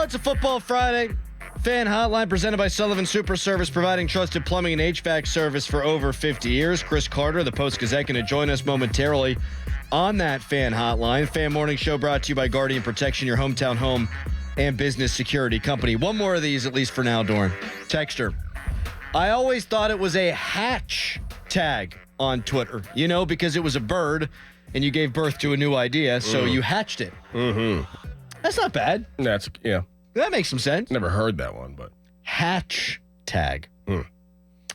It's a Football Friday. Fan Hotline presented by Sullivan Super Service, providing trusted plumbing and HVAC service for over 50 years. Chris Carter, the Post Gazette, going to join us momentarily on that Fan Hotline. Fan Morning Show brought to you by Guardian Protection, your hometown home and business security company. One more of these, at least for now, Dorn. Texter. I always thought it was a hatch tag on Twitter, because it was a bird and you gave birth to a new idea, so you hatched it. Mm-hmm. That's not bad. That makes some sense. Never heard that one, but. Hatch tag.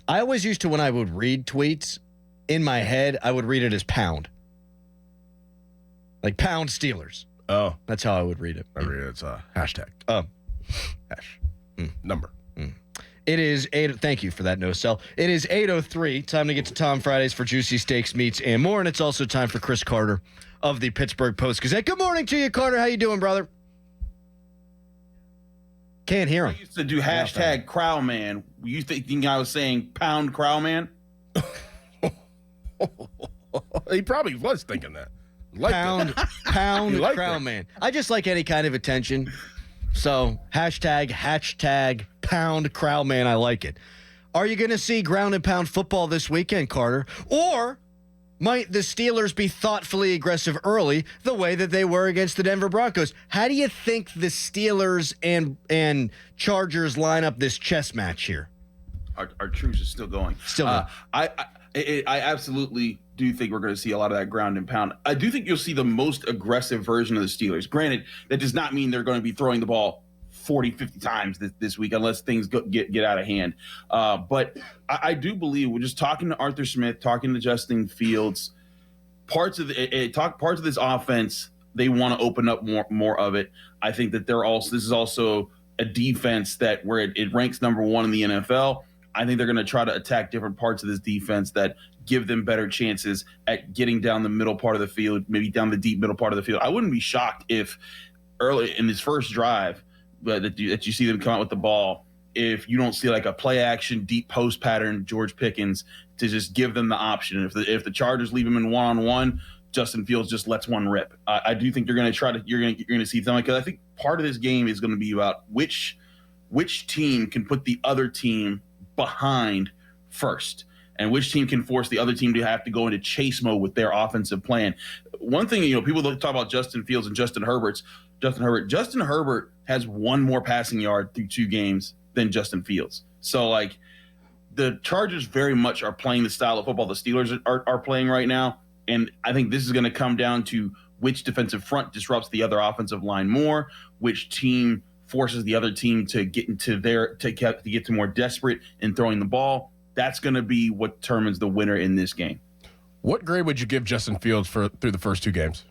I always used to, when I would read tweets, in my head, I would read it as pound. Like pound Steelers. Oh. That's how I would read it. I read it as a hashtag. Oh. Hash. Number. It is 8. Thank you for that, no-sell. It is 8:03. Time to get to Tom Fridays for juicy steaks, meats, and more. And it's also time for Chris Carter of the Pittsburgh Post Gazette. Good morning to you, Carter. How you doing, brother? Can't hear him. I used to do hashtag Crowman. You thinking I was saying pound Crowman? He probably was thinking that. Pound Crowman. I just like any kind of attention. So, hashtag pound Crowman. I like it. Are you going to see ground and pound football this weekend, Carter? Or might the Steelers be thoughtfully aggressive early the way that they were against the Denver Broncos? How do you think the Steelers and Chargers line up this chess match here? Our truce is still going. Still going. I absolutely do think we're going to see a lot of that ground and pound. I do think you'll see the most aggressive version of the Steelers. Granted, that does not mean they're going to be throwing the ball 40, 50 times this week unless things get out of hand. But I do believe, we're just talking to Arthur Smith, talking to Justin Fields, parts of this offense, they want to open up more of it. I think that this is also a defense that where it ranks number 1 in the NFL. I think they're going to try to attack different parts of this defense that give them better chances at getting down the middle part of the field, maybe down the deep middle part of the field. I wouldn't be shocked if early in this first drive that you see them come out with the ball, if you don't see like a play action deep post pattern George Pickens to just give them the option. If the Chargers leave him in one-on-one, Justin Fields just lets one rip. I do think you're going to see something, because I think part of this game is going to be about which team can put the other team behind first, and which team can force the other team to have to go into chase mode with their offensive plan. One thing, people talk about Justin Fields and Justin Herbert. Justin Herbert has one more passing yard through 2 games than Justin Fields. So, the Chargers very much are playing the style of football the Steelers are playing right now, and I think this is going to come down to which defensive front disrupts the other offensive line more, which team forces the other team to get to more desperate in throwing the ball. That's going to be what determines the winner in this game. What grade would you give Justin Fields through the first 2 games?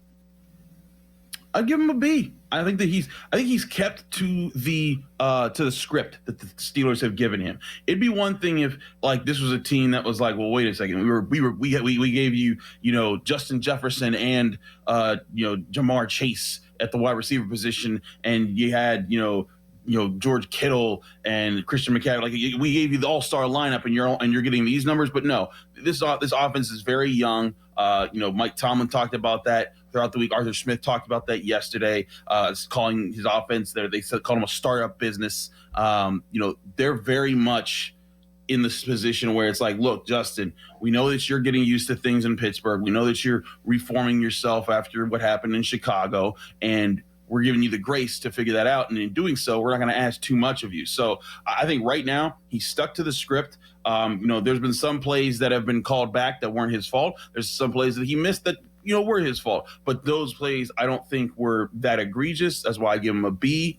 I'd give him a B. I think he's kept to the script that the Steelers have given him. It'd be one thing if this was a team that was like, well, wait a second, we gave you Justin Jefferson and Jamar Chase at the wide receiver position, and you had George Kittle and Christian McCaffrey. We gave you the all-star lineup, and you're getting these numbers. But no, this offense is very young. Mike Tomlin talked about that throughout the week. Arthur Smith talked about that yesterday, calling his offense they called him a startup business. They're very much in this position where it's like, look, Justin, we know that you're getting used to things in Pittsburgh. We know that you're reforming yourself after what happened in Chicago, and we're giving you the grace to figure that out. And in doing so, we're not going to ask too much of you. So I think right now he's stuck to the script. There's been some plays that have been called back that weren't his fault. There's some plays that he missed that were his fault. But those plays I don't think were that egregious. That's why I give him a B.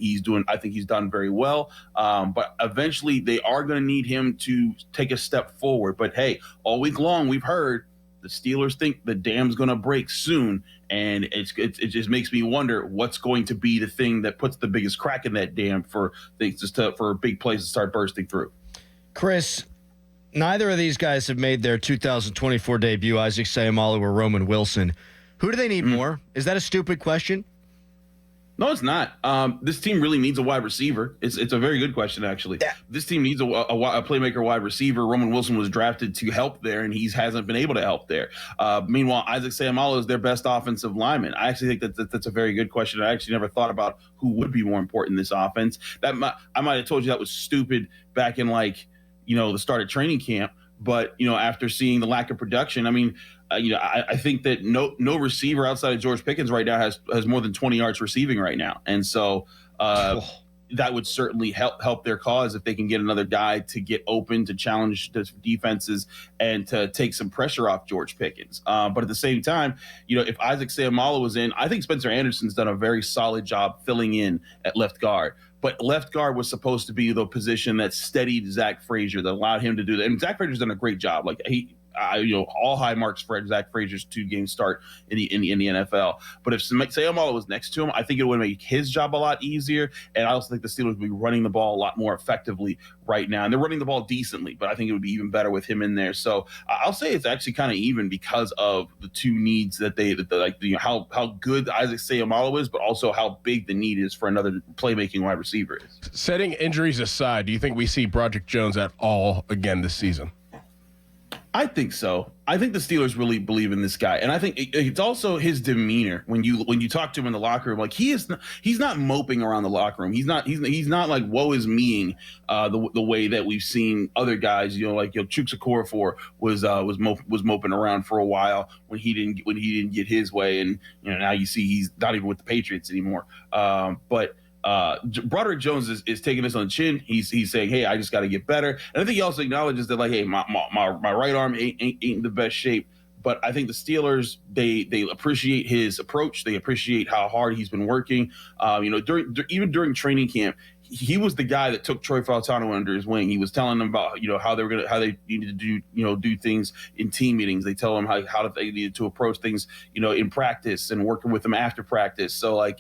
I think he's done very well. But eventually they are going to need him to take a step forward. But hey, all week long we've heard the Steelers think the dam's going to break soon. And it just makes me wonder what's going to be the thing that puts the biggest crack in that dam for big plays to start bursting through. Chris, neither of these guys have made their 2024 debut, Isaac Seumalo or Roman Wilson. Who do they need more? Is that a stupid question? No, it's not. This team really needs a wide receiver. It's a very good question, actually. Yeah. This team needs a playmaker wide receiver. Roman Wilson was drafted to help there, and he hasn't been able to help there. Meanwhile, Isaac Seumalo is their best offensive lineman. I actually think that's a very good question. I actually never thought about who would be more important in this offense. I might have told you that was stupid back in the start of training camp. But, after seeing the lack of production, I think that no receiver outside of George Pickens right now has more than 20 yards receiving right now. And so that would certainly help their cause if they can get another guy to get open, to challenge the defenses and to take some pressure off George Pickens. But at the same time, if Isaac Seumalo was in, I think Spencer Anderson's done a very solid job filling in at left guard. But left guard was supposed to be the position that steadied Zach Frazier, that allowed him to do that. And Zach Frazier's done a great job. All high marks for Zach Frazier's 2-game start in the NFL. But if Seumalo was next to him, I think it would make his job a lot easier. And I also think the Steelers would be running the ball a lot more effectively right now. And they're running the ball decently, but I think it would be even better with him in there. So I'll say it's actually kind of even because of the two needs that how good Isaac Seumalo is, but also how big the need is for another playmaking wide receiver is. Setting injuries aside, do you think we see Broderick Jones at all again this season? I think so. I think the Steelers really believe in this guy, and I think it's also his demeanor when you talk to him in the locker room. Like he's not moping around the locker room. He's not like woe is meing the way that we've seen other guys. Chuks Okorafor was moping around for a while when he didn't get his way, and now you see he's not even with the Patriots anymore. But Broderick Jones is taking this on the chin. He's saying, "Hey, I just got to get better." And I think he also acknowledges that, hey, my right arm ain't in the best shape. But I think the Steelers they appreciate his approach. They appreciate how hard he's been working. During training camp, he was the guy that took Troy Fautano under his wing. He was telling them about how they needed to do things in team meetings. They tell them how they needed to approach things in practice and working with them after practice. So I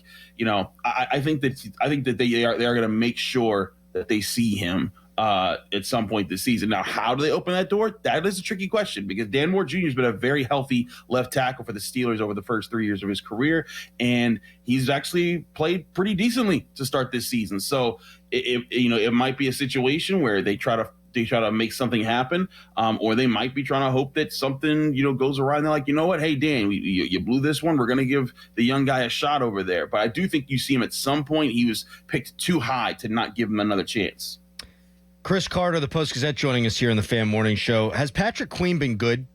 think that they are going to make sure that they see him at some point this season. Now, how do they open that door? That is a tricky question because Dan Moore Jr. has been a very healthy left tackle for the Steelers over the first 3 years of his career, and he's actually played pretty decently to start this season. So it might be a situation where they try to make something happen, or they might be trying to hope that something goes awry. And they're like, what? Hey, Dan, you blew this one. We're going to give the young guy a shot over there. But I do think you see him at some point. He was picked too high to not give him another chance. Chris Carter, the Post Gazette, joining us here in the Fan Morning Show. Has Patrick Queen been good?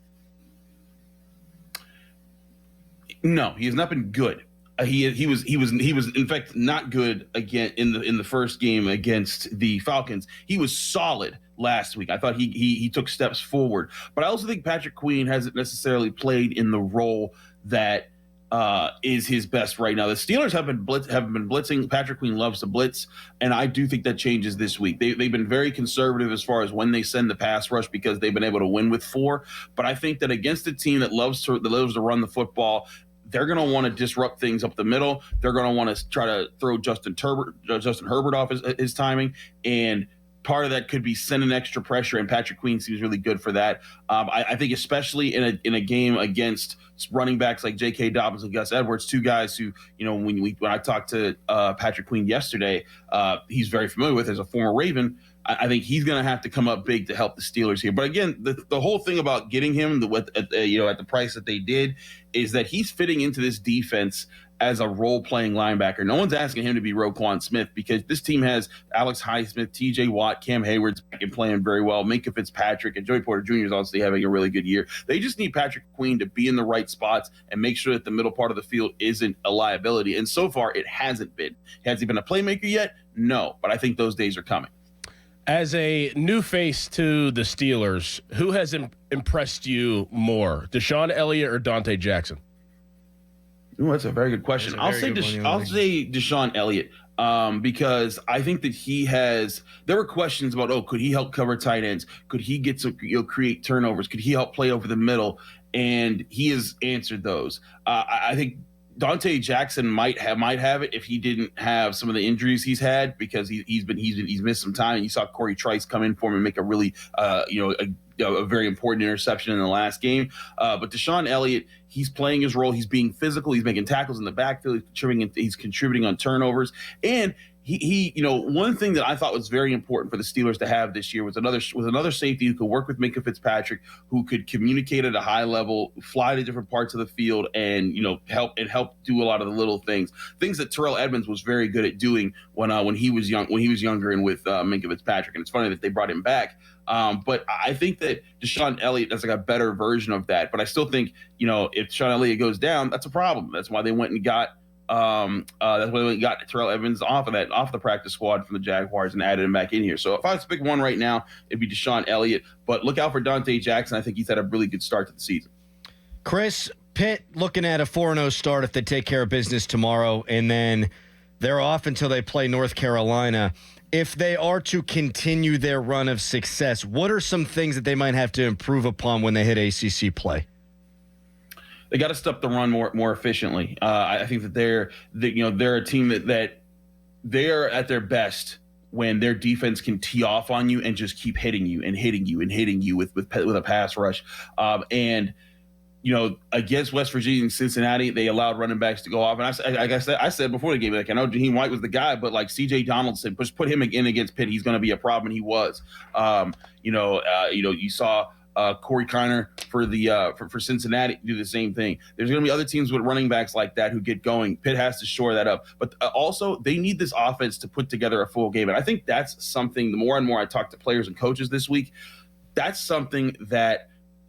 No, he has not been good. He was in fact not good again in the first game against the Falcons. He was solid last week. I thought he took steps forward, but I also think Patrick Queen hasn't necessarily played in the role that is his best right now. The Steelers have been blitzing. Patrick Queen loves to blitz, and I do think that changes this week. They've been very conservative as far as when they send the pass rush because they've been able to win with 4. But I think that against a team that loves to run the football, they're going to want to disrupt things up the middle. They're going to want to try to throw Justin Herbert off his timing, and part of that could be sending extra pressure, and Patrick Queen seems really good for that. I think especially in a game against running backs like J.K. Dobbins and Gus Edwards, two guys who, when I talked to Patrick Queen yesterday, he's very familiar with as a former Raven. I think he's going to have to come up big to help the Steelers here. But again, the whole thing about getting him at the price that they did is that he's fitting into this defense as a role-playing linebacker. No one's asking him to be Roquan Smith because this team has Alex Highsmith, T.J. Watt, Cam Hayward's back and playing very well, Minkah Fitzpatrick, and Joey Porter Jr. is obviously having a really good year. They just need Patrick Queen to be in the right spots and make sure that the middle part of the field isn't a liability. And so far, it hasn't been. Has he been a playmaker yet? No, but I think those days are coming. As a new face to the Steelers, who has impressed you more, Deshaun Elliott or Dante Jackson? Ooh, that's a very good question. I'll say Deshaun Elliott because I think that he has – there were questions about, could he help cover tight ends? Could he get to create turnovers? Could he help play over the middle? And he has answered those. I think Dante Jackson might have it if he didn't have some of the injuries he's had, because he's missed some time. And you saw Corey Trice come in for him and make a really a very important interception in the last game. But Deshaun Elliott, he's playing his role. He's being physical. He's making tackles in the backfield. He's contributing on turnovers. And he one thing that I thought was very important for the Steelers to have this year was another safety who could work with Minkah Fitzpatrick, who could communicate at a high level, fly to different parts of the field, and help do a lot of the little things that Terrell Edmonds was very good at doing when he was younger and with Minkah Fitzpatrick. And it's funny that they brought him back. But I think that Deshaun Elliott is like a better version of that. But I still think, if Deshaun Elliott goes down, that's a problem. That's why they went and got Terrell Evans off the practice squad from the Jaguars and added him back in here. So if I was to pick one right now, it'd be Deshaun Elliott. But look out for Dante Jackson. I think he's had a really good start to the season. Chris, Pitt looking at a 4-0 start if they take care of business tomorrow, and then they're off until they play North Carolina. If they are to continue their run of success, what are some things that they might have to improve upon when they hit ACC play? They got to stop the run more efficiently. I think that they're a team that they're at their best when their defense can tee off on you and just keep hitting you with a pass rush. Against West Virginia and Cincinnati, they allowed running backs to go off. And I said before the game, I know Jaheim White was the guy, but like C.J. Donaldson, just put him in against Pitt, he's going to be a problem, and he was. You saw Corey Kiner for Cincinnati do the same thing. There's going to be other teams with running backs like that who get going. Pitt has to shore that up. But also, they need this offense to put together a full game. And I think that's something, the more and more I talk to players and coaches this week, that's something that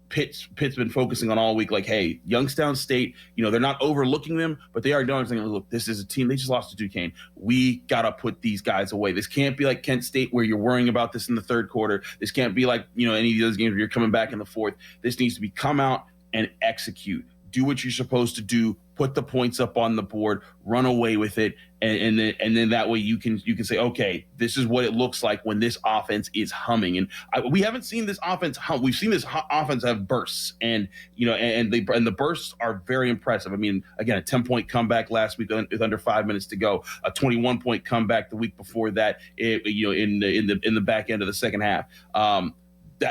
Pitt's been focusing on all week. Like, hey, Youngstown State, they're not overlooking them, but they are doing saying, look, this is a team. They just lost to Duquesne. We got to put these guys away. This can't be like Kent State where you're worrying about this in the third quarter. This can't be like, any of those games where you're coming back in the fourth. This needs to be come out and execute. Do what you're supposed to do. Put the points up on the board. Run away with it, and then that way you can say, okay, this is what it looks like when this offense is humming. And we haven't seen this offense hum. We've seen this offense have bursts, and the bursts are very impressive. I mean, again, a 10-point comeback last week with under 5 minutes to go. A 21-point comeback the week before that. In the back end of the second half.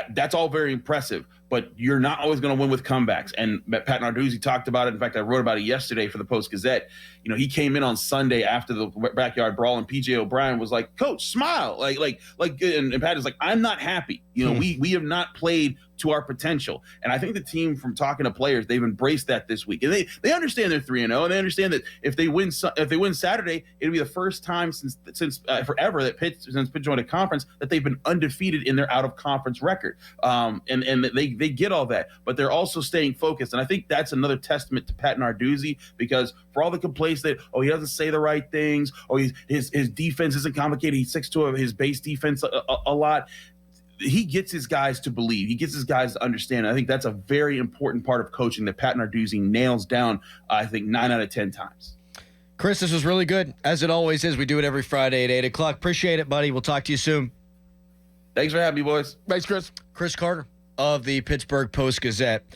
That's all very impressive, but you're not always going to win with comebacks. And Pat Narduzzi talked about it. In fact, I wrote about it yesterday for the Post Gazette. He came in on Sunday after the backyard brawl, and PJ O'Brien was like, "Coach, smile." And Pat is like, "I'm not happy. We have not played to our potential." And I think the team, from talking to players, they've embraced that this week. And they understand they're 3-0, and they understand that if they win Saturday, it'll be the first time since forever that Pitt joined a conference that they've been undefeated in their out of conference record. And they get all that, but they're also staying focused. And I think that's another testament to Pat Narduzzi, because for all the complaints that, he doesn't say the right things, his defense isn't complicated, he sticks to his base defense a lot. He gets his guys to believe. He gets his guys to understand. I think that's a very important part of coaching that Pat Narduzzi nails down, I think, 9 out of 10 times. Chris, this was really good, as it always is. We do it every Friday at 8 o'clock. Appreciate it, buddy. We'll talk to you soon. Thanks for having me, boys. Thanks, Chris. Chris Carter of the Pittsburgh Post Gazette.